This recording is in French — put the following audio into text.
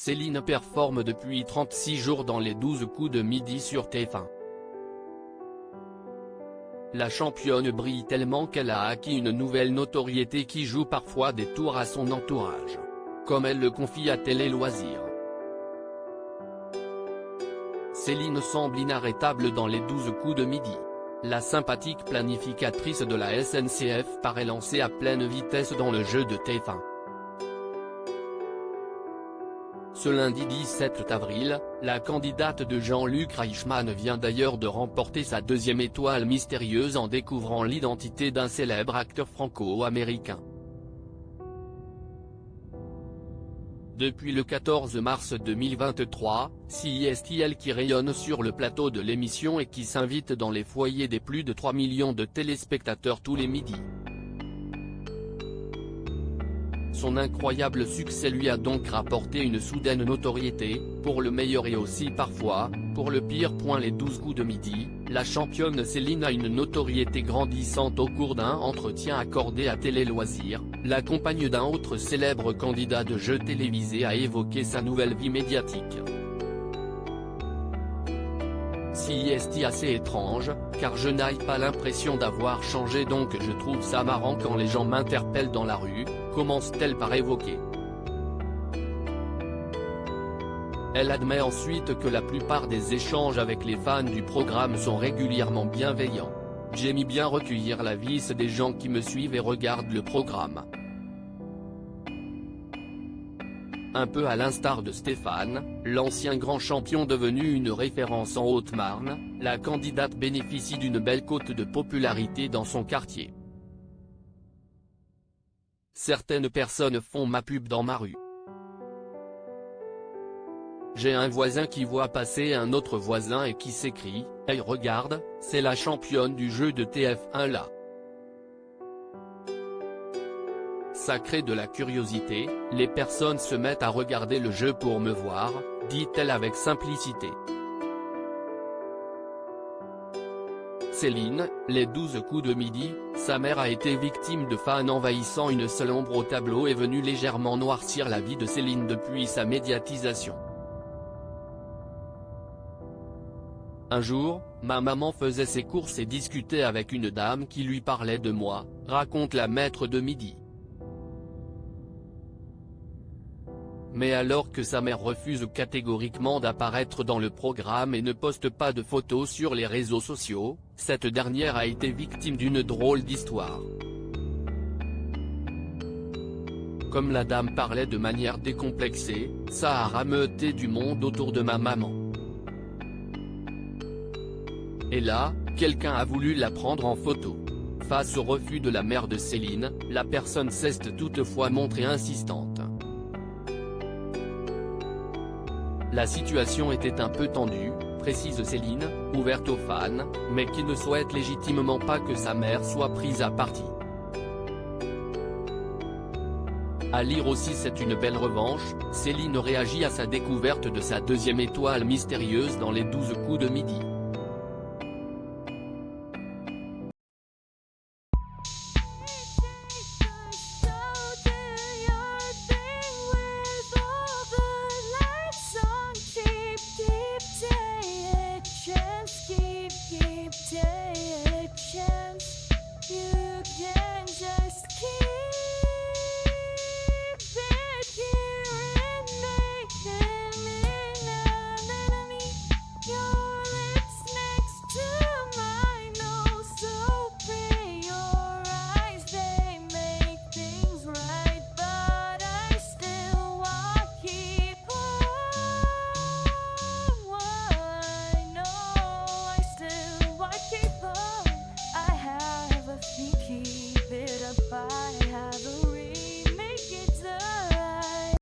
Céline performe depuis 36 jours dans les 12 coups de midi sur TF1. La championne brille tellement qu'elle a acquis une nouvelle notoriété qui joue parfois des tours à son entourage. Comme elle le confie à Télé Loisirs. Céline semble inarrêtable dans les 12 coups de midi. La sympathique planificatrice de la SNCF paraît lancée à pleine vitesse dans le jeu de TF1. Ce lundi 17 avril, la candidate de Jean-Luc Reichmann vient d'ailleurs de remporter sa deuxième étoile mystérieuse en découvrant l'identité d'un célèbre acteur franco-américain. Depuis le 14 mars 2023, c'est elle qui rayonne sur le plateau de l'émission et qui s'invite dans les foyers des plus de 3 millions de téléspectateurs tous les midis. Son incroyable succès lui a donc rapporté une soudaine notoriété, pour le meilleur et aussi parfois, pour le pire. Les 12 coups de midi, la championne Céline a une notoriété grandissante au cours d'un entretien accordé à Télé Loisirs. La compagne d'un autre célèbre candidat de jeux télévisés a évoqué sa nouvelle vie médiatique. C'est assez étrange, car je n'ai pas l'impression d'avoir changé, donc je trouve ça marrant quand les gens m'interpellent dans la rue, commence-t-elle par évoquer. Elle admet ensuite que la plupart des échanges avec les fans du programme sont régulièrement bienveillants. J'aime bien recueillir l'avis des gens qui me suivent et regardent le programme. Un peu à l'instar de Stéphane, l'ancien grand champion devenu une référence en Haute-Marne, la candidate bénéficie d'une belle cote de popularité dans son quartier. Certaines personnes font ma pub dans ma rue. J'ai un voisin qui voit passer un autre voisin et qui s'écrie « Hey regarde, c'est la championne du jeu de TF1 là ». Ça crée de la curiosité, les personnes se mettent à regarder le jeu pour me voir, dit-elle avec simplicité. Céline, les 12 coups de midi, sa mère a été victime de fans envahissant. Une seule ombre au tableau est venue légèrement noircir la vie de Céline depuis sa médiatisation. Un jour, ma maman faisait ses courses et discutait avec une dame qui lui parlait de moi, raconte la maître de midi. Mais alors que sa mère refuse catégoriquement d'apparaître dans le programme et ne poste pas de photos sur les réseaux sociaux, cette dernière a été victime d'une drôle d'histoire. Comme la dame parlait de manière décomplexée, ça a rameuté du monde autour de ma maman. Et là, quelqu'un a voulu la prendre en photo. Face au refus de la mère de Céline, la personne s'est toutefois montrée insistante. La situation était un peu tendue, précise Céline, ouverte aux fans, mais qui ne souhaite légitimement pas que sa mère soit prise à partie. À lire aussi C'est une belle revanche, Céline réagit à sa découverte de sa deuxième étoile mystérieuse dans les 12 coups de midi.